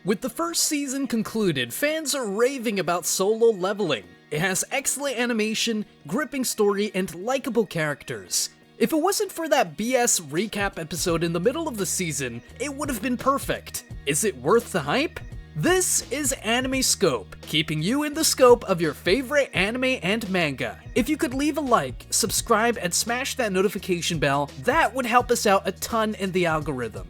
With the first season concluded, fans are raving about Solo Leveling. It has excellent animation, gripping story, and likable characters. If it wasn't for that BS recap episode in the middle of the season, it would have been perfect. Is it worth the hype? This is Anime Scope, keeping you in the scope of your favorite anime and manga. If you could leave a like, subscribe, and smash that notification bell, that would help us out a ton in the algorithm.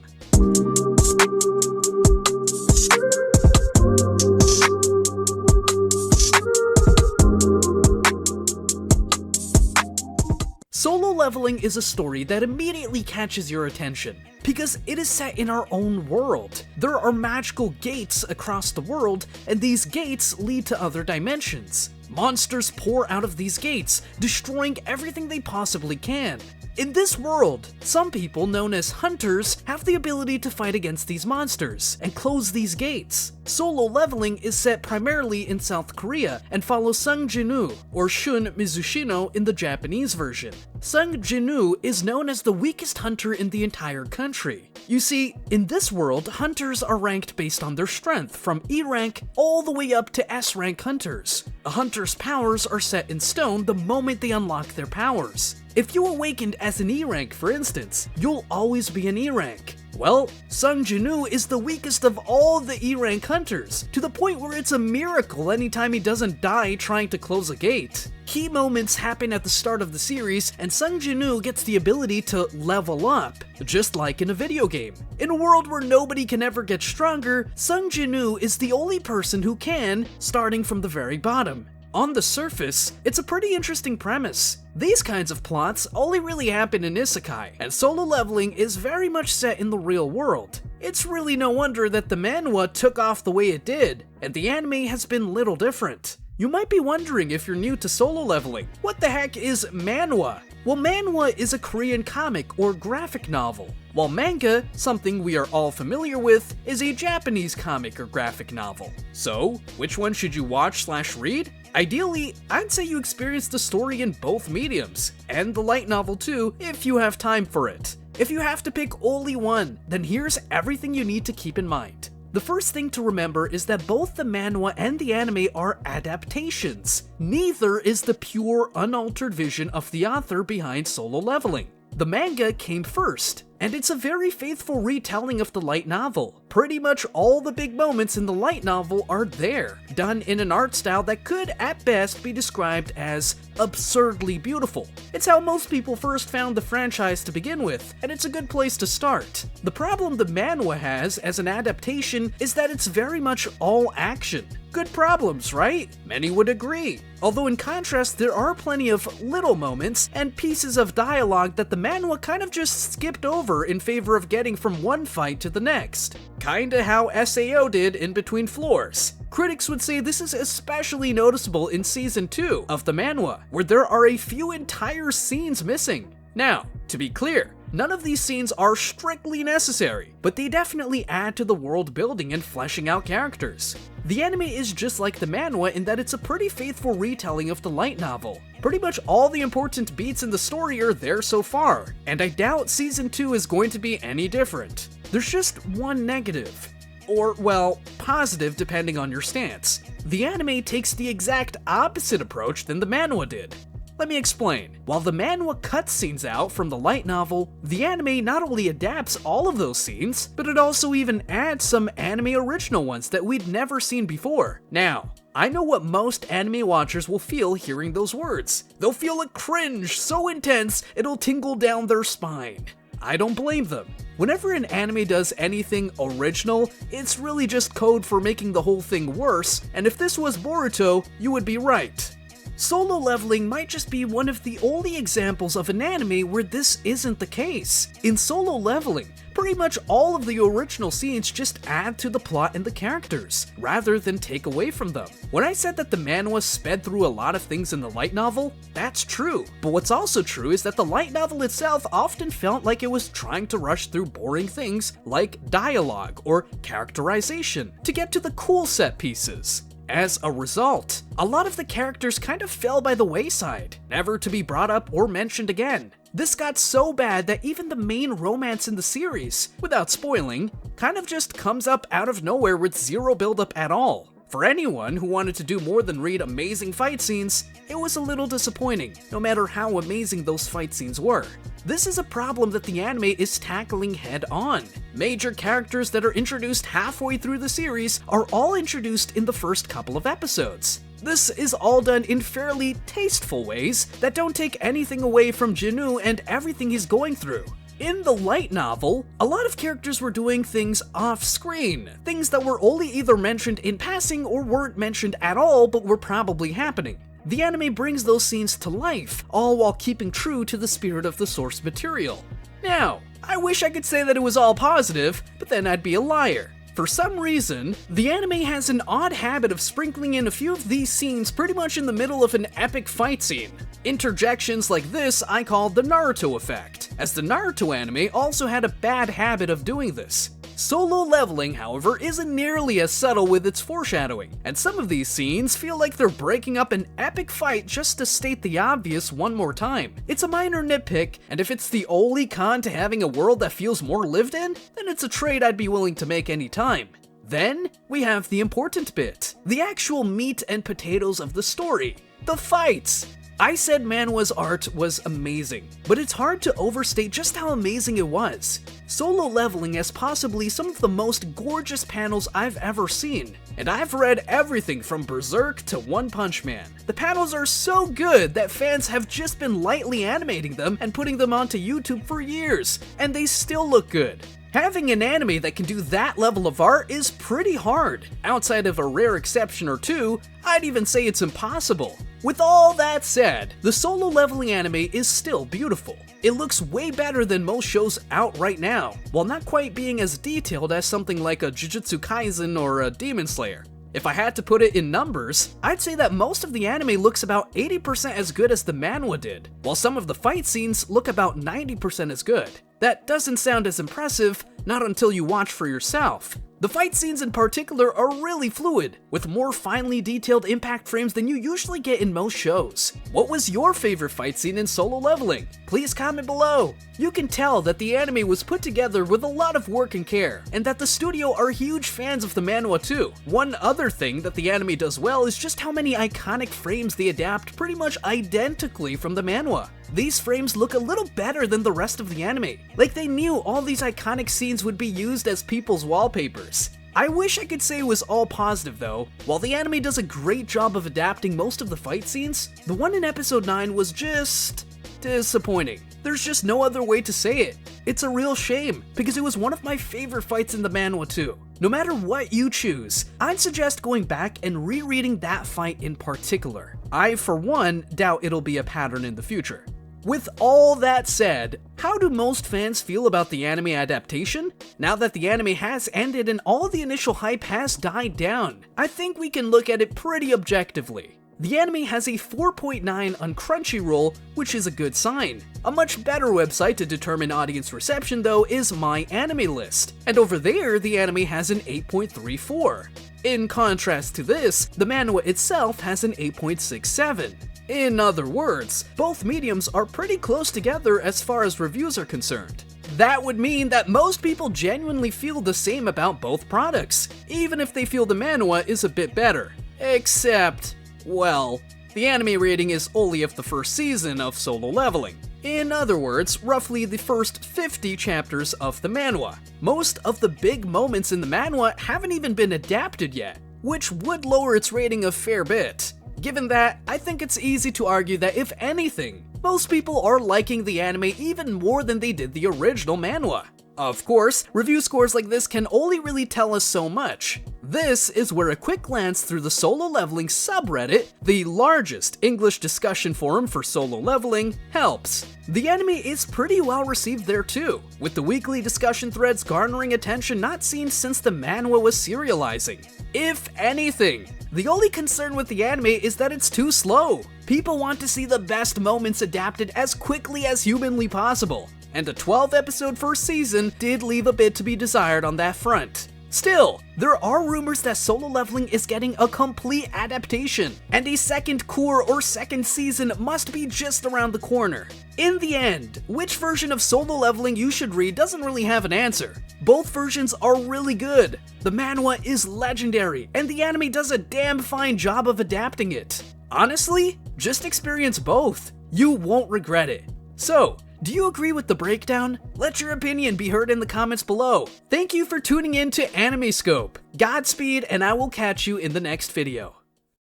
Solo Leveling is a story that immediately catches your attention, because it is set in our own world. There are magical gates across the world, and these gates lead to other dimensions. Monsters pour out of these gates, destroying everything they possibly can. In this world, some people, known as hunters, have the ability to fight against these monsters and close these gates. Solo Leveling is set primarily in South Korea and follows Sung Jin-woo, or Shun Mizushino in the Japanese version. Sung Jin-woo is known as the weakest hunter in the entire country. You see, in this world, hunters are ranked based on their strength, from E rank all the way up to S rank hunters. A hunter's powers are set in stone the moment they unlock their powers. If you awakened as an E rank, for instance, you'll always be an E rank. Well, Sung Jin-woo is the weakest of all the E rank hunters, to the point where it's a miracle anytime he doesn't die trying to close a gate. Key moments happen at the start of the series, and Sung Jin-woo gets the ability to level up, just like in a video game. In a world where nobody can ever get stronger, Sung Jin-woo is the only person who can, starting from the very bottom. On the surface, it's a pretty interesting premise. These kinds of plots only really happen in isekai, and Solo Leveling is very much set in the real world. It's really no wonder that the manhwa took off the way it did, and the anime has been little different. You might be wondering, if you're new to Solo Leveling, what the heck is manhwa? Well, manhwa is a Korean comic or graphic novel, while manga, something we are all familiar with, is a Japanese comic or graphic novel. So, which one should you watch/read? Ideally, I'd say you experience the story in both mediums, and the light novel too, if you have time for it. If you have to pick only one, then here's everything you need to keep in mind. The first thing to remember is that both the manhwa and the anime are adaptations. Neither is the pure, unaltered vision of the author behind Solo Leveling. The manga came first, and it's a very faithful retelling of the light novel. Pretty much all the big moments in the light novel are there, done in an art style that could at best be described as absurdly beautiful. It's how most people first found the franchise to begin with, and it's a good place to start. The problem the manhwa has as an adaptation is that it's very much all action. Good problems, right? Many would agree. Although in contrast, there are plenty of little moments and pieces of dialogue that the manhwa kind of just skipped over in favor of getting from one fight to the next. Kinda how SAO did in Between Floors. Critics would say this is especially noticeable in Season 2 of the manhwa, where there are a few entire scenes missing. Now, to be clear, none of these scenes are strictly necessary, but they definitely add to the world building and fleshing out characters. The anime is just like the manhwa in that it's a pretty faithful retelling of the light novel. Pretty much all the important beats in the story are there so far, and I doubt Season 2 is going to be any different. There's just one negative. Or, well, positive depending on your stance. The anime takes the exact opposite approach than the manhwa did. Let me explain. While the manhwa cuts scenes out from the light novel, the anime not only adapts all of those scenes, but it also even adds some anime original ones that we'd never seen before. Now, I know what most anime watchers will feel hearing those words. They'll feel a cringe so intense it'll tingle down their spine. I don't blame them. Whenever an anime does anything original, it's really just code for making the whole thing worse, and if this was Boruto, you would be right. Solo Leveling might just be one of the only examples of an anime where this isn't the case. In Solo Leveling, pretty much all of the original scenes just add to the plot and the characters, rather than take away from them. When I said that the manhwa sped through a lot of things in the light novel, that's true. But what's also true is that the light novel itself often felt like it was trying to rush through boring things like dialogue or characterization to get to the cool set pieces. As a result, a lot of the characters kind of fell by the wayside, never to be brought up or mentioned again. This got so bad that even the main romance in the series, without spoiling, kind of just comes up out of nowhere with zero buildup at all. For anyone who wanted to do more than read amazing fight scenes, it was a little disappointing, no matter how amazing those fight scenes were. This is a problem that the anime is tackling head on. Major characters that are introduced halfway through the series are all introduced in the first couple of episodes. This is all done in fairly tasteful ways that don't take anything away from Jinwoo and everything he's going through. In the light novel, a lot of characters were doing things off-screen, things that were only either mentioned in passing or weren't mentioned at all but were probably happening. The anime brings those scenes to life, all while keeping true to the spirit of the source material. Now, I wish I could say that it was all positive, but then I'd be a liar. For some reason, the anime has an odd habit of sprinkling in a few of these scenes pretty much in the middle of an epic fight scene. Interjections like this I call the Naruto effect, as the Naruto anime also had a bad habit of doing this. Solo Leveling, however, isn't nearly as subtle with its foreshadowing, and some of these scenes feel like they're breaking up an epic fight just to state the obvious one more time. It's a minor nitpick, and if it's the only con to having a world that feels more lived in, then it's a trade I'd be willing to make any time. Then, we have the important bit, the actual meat and potatoes of the story, the fights. I said Manhwa's art was amazing, but it's hard to overstate just how amazing it was. Solo Leveling has possibly some of the most gorgeous panels I've ever seen, and I've read everything from Berserk to One Punch Man. The panels are so good that fans have just been lightly animating them and putting them onto YouTube for years, and they still look good. Having an anime that can do that level of art is pretty hard. Outside of a rare exception or two, I'd even say it's impossible. With all that said, the Solo Leveling anime is still beautiful. It looks way better than most shows out right now, while not quite being as detailed as something like a Jujutsu Kaisen or a Demon Slayer. If I had to put it in numbers, I'd say that most of the anime looks about 80% as good as the manhwa did, while some of the fight scenes look about 90% as good. That doesn't sound as impressive, not until you watch for yourself. The fight scenes in particular are really fluid, with more finely detailed impact frames than you usually get in most shows. What was your favorite fight scene in Solo Leveling? Please comment below. You can tell that the anime was put together with a lot of work and care, and that the studio are huge fans of the manhwa too. One other thing that the anime does well is just how many iconic frames they adapt pretty much identically from the manhwa. These frames look a little better than the rest of the anime, like they knew all these iconic scenes would be used as people's wallpapers. I wish I could say it was all positive though. While the anime does a great job of adapting most of the fight scenes, the one in episode 9 was just disappointing. There's just no other way to say it. It's a real shame, because it was one of my favorite fights in the manhwa too. No matter what you choose, I'd suggest going back and rereading that fight in particular. I, for one, doubt it'll be a pattern in the future. With all that said, how do most fans feel about the anime adaptation? Now that the anime has ended and all the initial hype has died down, I think we can look at it pretty objectively. The anime has a 4.9 on Crunchyroll, which is a good sign. A much better website to determine audience reception though is My Anime List, and over there the anime has an 8.34. In contrast to this, the manhwa itself has an 8.67. In other words, both mediums are pretty close together as far as reviews are concerned. That would mean that most people genuinely feel the same about both products, even if they feel the manhwa is a bit better. Except, well, the anime rating is only of the first season of Solo Leveling. In other words, roughly the first 50 chapters of the manhwa. Most of the big moments in the manhwa haven't even been adapted yet, which would lower its rating a fair bit. Given that, I think it's easy to argue that if anything, most people are liking the anime even more than they did the original manhwa. Of course, review scores like this can only really tell us so much. This is where a quick glance through the Solo Leveling subreddit, the largest English discussion forum for Solo Leveling, helps. The anime is pretty well received there too, with the weekly discussion threads garnering attention not seen since the manhwa was serializing. If anything, the only concern with the anime is that it's too slow. People want to see the best moments adapted as quickly as humanly possible, and a 12-episode first season did leave a bit to be desired on that front. Still, there are rumors that Solo Leveling is getting a complete adaptation, and a second cour or second season must be just around the corner. In the end, which version of Solo Leveling you should read doesn't really have an answer. Both versions are really good. The manhwa is legendary, and the anime does a damn fine job of adapting it. Honestly, just experience both. You won't regret it. So, do you agree with the breakdown? Let your opinion be heard in the comments below. Thank you for tuning in to Anime Scope. Godspeed, and I will catch you in the next video.